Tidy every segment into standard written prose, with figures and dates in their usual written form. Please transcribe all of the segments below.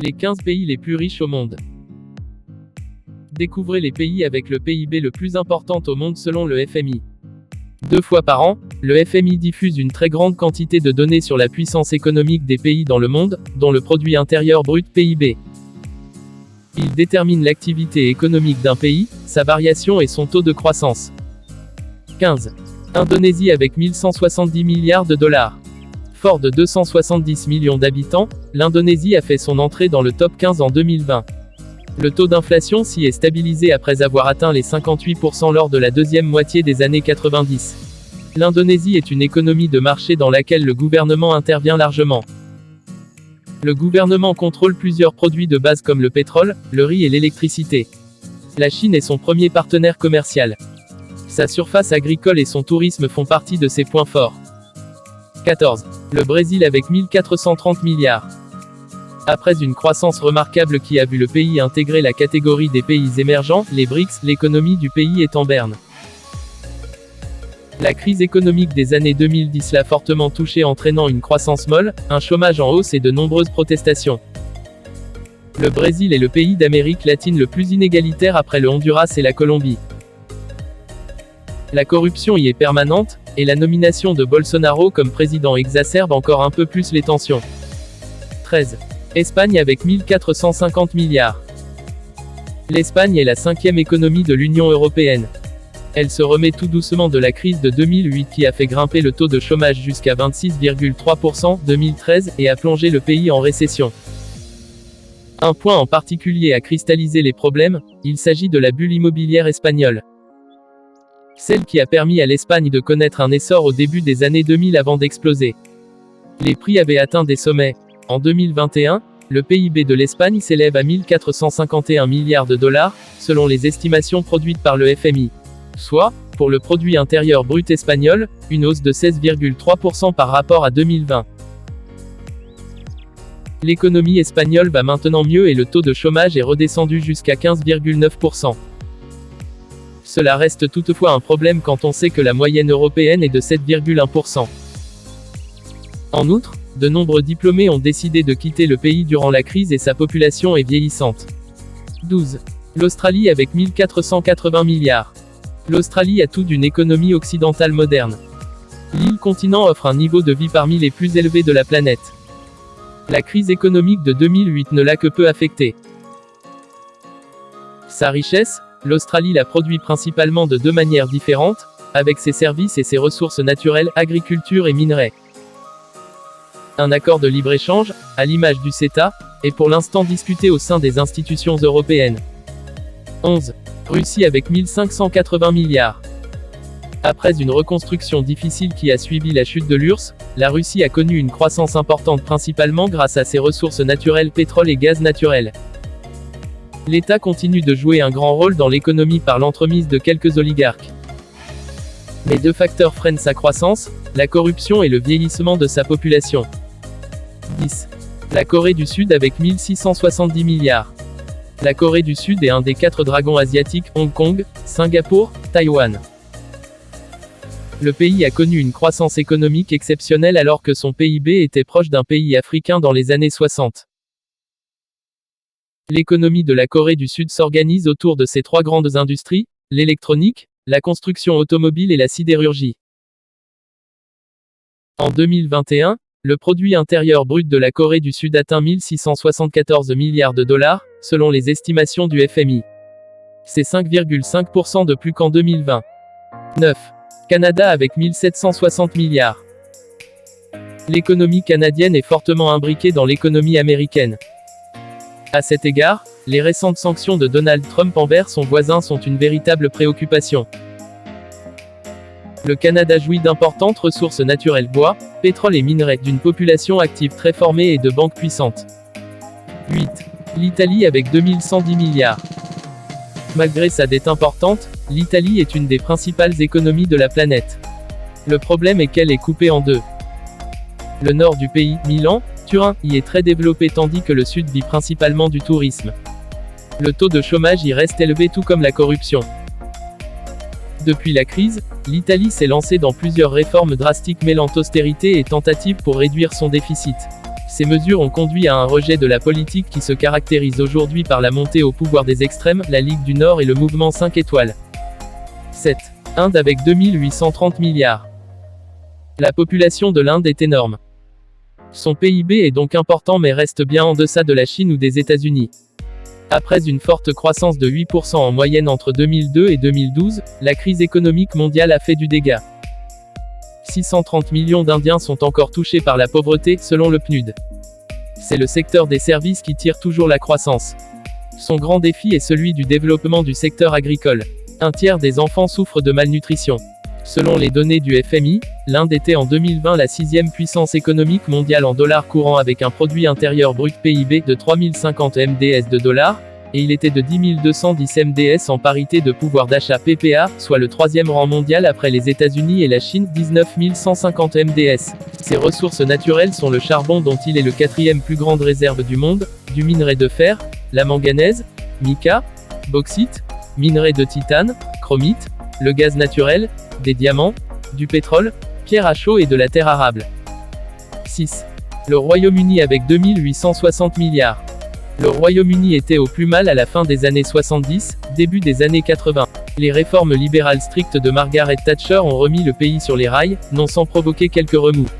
Les 15 pays les plus riches au monde. Découvrez les pays avec le PIB le plus important au monde selon le FMI. 2 fois par an, le FMI diffuse une très grande quantité de données sur la puissance économique des pays dans le monde, dont le produit intérieur brut PIB. Il détermine l'activité économique d'un pays, sa variation et son taux de croissance. 15. Indonésie avec 1170 milliards de dollars. Fort de 270 millions d'habitants, l'Indonésie a fait son entrée dans le top 15 en 2020. Le taux d'inflation s'y est stabilisé après avoir atteint les 58% lors de la deuxième moitié des années 90. L'Indonésie est une économie de marché dans laquelle le gouvernement intervient largement. Le gouvernement contrôle plusieurs produits de base comme le pétrole, le riz et l'électricité. La Chine est son premier partenaire commercial. Sa surface agricole et son tourisme font partie de ses points forts. 14. Le Brésil avec 1430 milliards. Après une croissance remarquable qui a vu le pays intégrer la catégorie des pays émergents, les BRICS, l'économie du pays est en berne. La crise économique des années 2010 l'a fortement touché, entraînant une croissance molle, un chômage en hausse et de nombreuses protestations. Le Brésil est le pays d'Amérique latine le plus inégalitaire après le Honduras et la Colombie. La corruption y est permanente, et la nomination de Bolsonaro comme président exacerbe encore un peu plus les tensions. 13. Espagne avec 1450 milliards. L'Espagne est la 5e économie de l'Union européenne. Elle se remet tout doucement de la crise de 2008 qui a fait grimper le taux de chômage jusqu'à 26,3% en 2013 et a plongé le pays en récession. Un point en particulier a cristallisé les problèmes, il s'agit de la bulle immobilière espagnole. Celle qui a permis à l'Espagne de connaître un essor au début des années 2000 avant d'exploser. Les prix avaient atteint des sommets. En 2021, le PIB de l'Espagne s'élève à 1451 milliards de dollars, selon les estimations produites par le FMI. Soit, pour le produit intérieur brut espagnol, une hausse de 16,3% par rapport à 2020. L'économie espagnole va maintenant mieux et le taux de chômage est redescendu jusqu'à 15,9%. Cela reste toutefois un problème quand on sait que la moyenne européenne est de 7,1%. En outre, de nombreux diplômés ont décidé de quitter le pays durant la crise et sa population est vieillissante. 12. L'Australie avec 1480 milliards. L'Australie a tout d'une économie occidentale moderne. L'île continent offre un niveau de vie parmi les plus élevés de la planète. La crise économique de 2008 ne l'a que peu affectée. Sa richesse, l'Australie la produit principalement de 2 manières différentes, avec ses services et ses ressources naturelles, agriculture et minerais. Un accord de libre-échange, à l'image du CETA, est pour l'instant discuté au sein des institutions européennes. 11. Russie avec 1580 milliards. Après une reconstruction difficile qui a suivi la chute de l'URSS, la Russie a connu une croissance importante principalement grâce à ses ressources naturelles pétrole et gaz naturel. L'État continue de jouer un grand rôle dans l'économie par l'entremise de quelques oligarques. Mais 2 facteurs freinent sa croissance, la corruption et le vieillissement de sa population. 10. La Corée du Sud avec 1670 milliards. La Corée du Sud est un des 4 dragons asiatiques, Hong Kong, Singapour, Taïwan. Le pays a connu une croissance économique exceptionnelle alors que son PIB était proche d'un pays africain dans les années 60. L'économie de la Corée du Sud s'organise autour de ces 3 grandes industries, l'électronique, la construction automobile et la sidérurgie. En 2021, le produit intérieur brut de la Corée du Sud atteint 1674 milliards de dollars, selon les estimations du FMI. C'est 5,5% de plus qu'en 2020. 9. Canada avec 1760 milliards. L'économie canadienne est fortement imbriquée dans l'économie américaine. À cet égard, les récentes sanctions de Donald Trump envers son voisin sont une véritable préoccupation. Le Canada jouit d'importantes ressources naturelles bois, pétrole et minerais, d'une population active très formée et de banques puissantes. 8. L'Italie avec 2110 milliards. Malgré sa dette importante, l'Italie est une des principales économies de la planète. Le problème est qu'elle est coupée en 2. Le nord du pays, Milan, Turin, y est très développé tandis que le sud vit principalement du tourisme. Le taux de chômage y reste élevé tout comme la corruption. Depuis la crise, l'Italie s'est lancée dans plusieurs réformes drastiques mêlant austérité et tentatives pour réduire son déficit. Ces mesures ont conduit à un rejet de la politique qui se caractérise aujourd'hui par la montée au pouvoir des extrêmes, la Ligue du Nord et le mouvement 5 étoiles. 7. Inde avec 2830 milliards. La population de l'Inde est énorme. Son PIB est donc important mais reste bien en deçà de la Chine ou des États-Unis. Après une forte croissance de 8% en moyenne entre 2002 et 2012, la crise économique mondiale a fait du dégât. 630 millions d'Indiens sont encore touchés par la pauvreté, selon le PNUD. C'est le secteur des services qui tire toujours la croissance. Son grand défi est celui du développement du secteur agricole. Un tiers des enfants souffrent de malnutrition. Selon les données du FMI, l'Inde était en 2020 la 6e puissance économique mondiale en dollars courants avec un produit intérieur brut PIB de 3050 MDS de dollars, et il était de 10 210 MDS en parité de pouvoir d'achat PPA, soit le 3e rang mondial après les États-Unis et la Chine, 19 150 MDS. Ses ressources naturelles sont le charbon dont il est le 4e plus grande réserve du monde, du minerai de fer, la manganèse, mica, bauxite, minerai de titane, chromite, le gaz naturel, des diamants, du pétrole, pierre à chaud et de la terre arable. 6. Le Royaume-Uni avec 2860 milliards. Le Royaume-Uni était au plus mal à la fin des années 70, début des années 80. Les réformes libérales strictes de Margaret Thatcher ont remis le pays sur les rails, non sans provoquer quelques remous.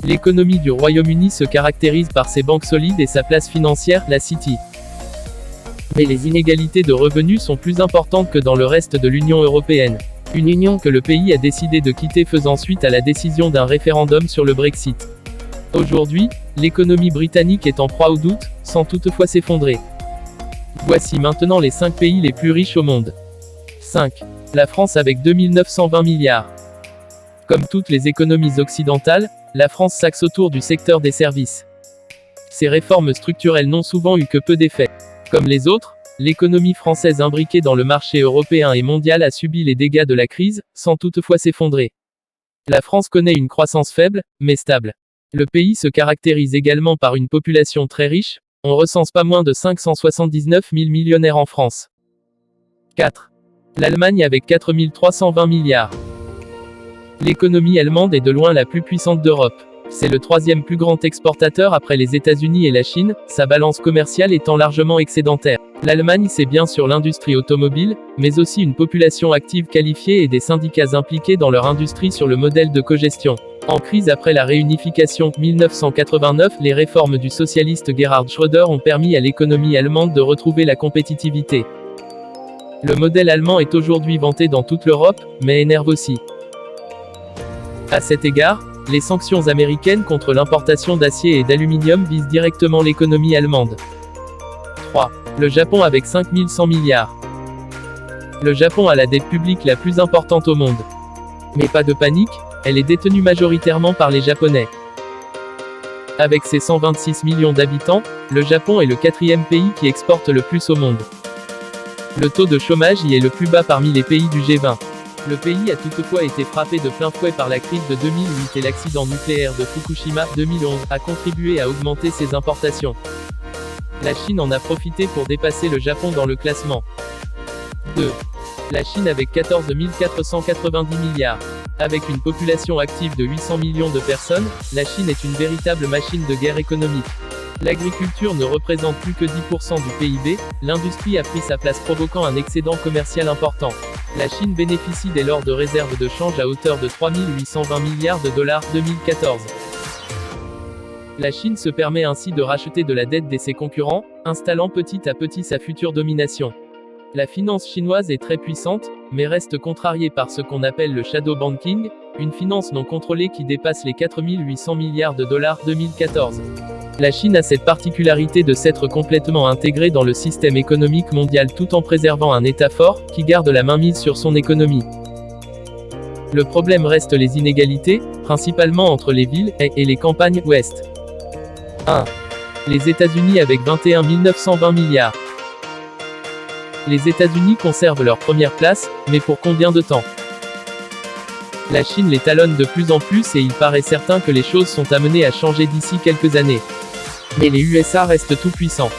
L'économie du Royaume-Uni se caractérise par ses banques solides et sa place financière, la City. Mais les inégalités de revenus sont plus importantes que dans le reste de l'Union européenne. Une union que le pays a décidé de quitter faisant suite à la décision d'un référendum sur le Brexit. Aujourd'hui, l'économie britannique est en proie au doute, sans toutefois s'effondrer. Voici maintenant les 5 pays les plus riches au monde. 5. La France avec 2920 milliards. Comme toutes les économies occidentales, la France s'axe autour du secteur des services. Ces réformes structurelles n'ont souvent eu que peu d'effets. Comme les autres, l'économie française imbriquée dans le marché européen et mondial a subi les dégâts de la crise, sans toutefois s'effondrer. La France connaît une croissance faible, mais stable. Le pays se caractérise également par une population très riche, on recense pas moins de 579 000 millionnaires en France. 4. L'Allemagne avec 4 320 milliards. L'économie allemande est de loin la plus puissante d'Europe. C'est le 3e plus grand exportateur après les États-Unis et la Chine, sa balance commerciale étant largement excédentaire. L'Allemagne c'est bien sûr l'industrie automobile, mais aussi une population active qualifiée et des syndicats impliqués dans leur industrie sur le modèle de cogestion. En crise après la réunification, 1989, les réformes du socialiste Gerhard Schröder ont permis à l'économie allemande de retrouver la compétitivité. Le modèle allemand est aujourd'hui vanté dans toute l'Europe, mais énerve aussi. À cet égard, les sanctions américaines contre l'importation d'acier et d'aluminium visent directement l'économie allemande. 3. Le Japon avec 5100 milliards. Le Japon a la dette publique la plus importante au monde. Mais pas de panique, elle est détenue majoritairement par les Japonais. Avec ses 126 millions d'habitants, le Japon est le 4e pays qui exporte le plus au monde. Le taux de chômage y est le plus bas parmi les pays du G20. Le pays a toutefois été frappé de plein fouet par la crise de 2008 et l'accident nucléaire de Fukushima, 2011, a contribué à augmenter ses importations. La Chine en a profité pour dépasser le Japon dans le classement. 2. La Chine avec 14 490 milliards. Avec une population active de 800 millions de personnes, la Chine est une véritable machine de guerre économique. L'agriculture ne représente plus que 10% du PIB, l'industrie a pris sa place provoquant un excédent commercial important. La Chine bénéficie dès lors de réserves de change à hauteur de 3 820 milliards de dollars 2014. La Chine se permet ainsi de racheter de la dette de ses concurrents, installant petit à petit sa future domination. La finance chinoise est très puissante, mais reste contrariée par ce qu'on appelle le shadow banking, une finance non contrôlée qui dépasse les 4 800 milliards de dollars 2014. La Chine a cette particularité de s'être complètement intégrée dans le système économique mondial tout en préservant un État fort, qui garde la mainmise sur son économie. Le problème reste les inégalités, principalement entre les villes et les campagnes ouest. 1. Les États-Unis avec 21 920 milliards. Les États-Unis conservent leur première place, mais pour combien de temps? La Chine les talonne de plus en plus et il paraît certain que les choses sont amenées à changer d'ici quelques années. Mais les USA restent tout puissants.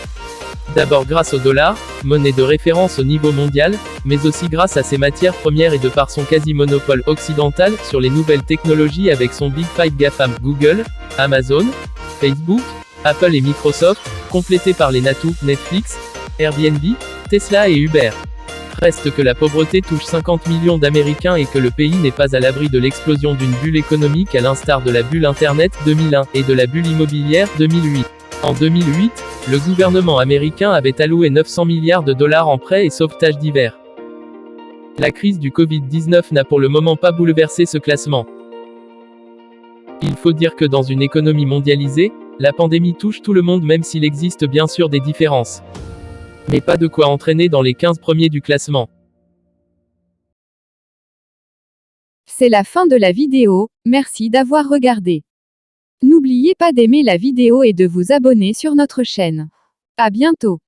D'abord grâce au dollar, monnaie de référence au niveau mondial, mais aussi grâce à ses matières premières et de par son quasi-monopole occidental sur les nouvelles technologies avec son Big Five GAFAM, Google, Amazon, Facebook, Apple et Microsoft, complétés par les NATO, Netflix, Airbnb, Tesla et Uber. Reste que la pauvreté touche 50 millions d'Américains et que le pays n'est pas à l'abri de l'explosion d'une bulle économique à l'instar de la bulle Internet 2001 et de la bulle immobilière 2008. En 2008, le gouvernement américain avait alloué 900 milliards de dollars en prêts et sauvetages divers. La crise du Covid-19 n'a pour le moment pas bouleversé ce classement. Il faut dire que dans une économie mondialisée, la pandémie touche tout le monde même s'il existe bien sûr des différences. Mais pas de quoi entraîner dans les 15 premiers du classement. C'est la fin de la vidéo, merci d'avoir regardé. N'oubliez pas d'aimer la vidéo et de vous abonner sur notre chaîne. À bientôt.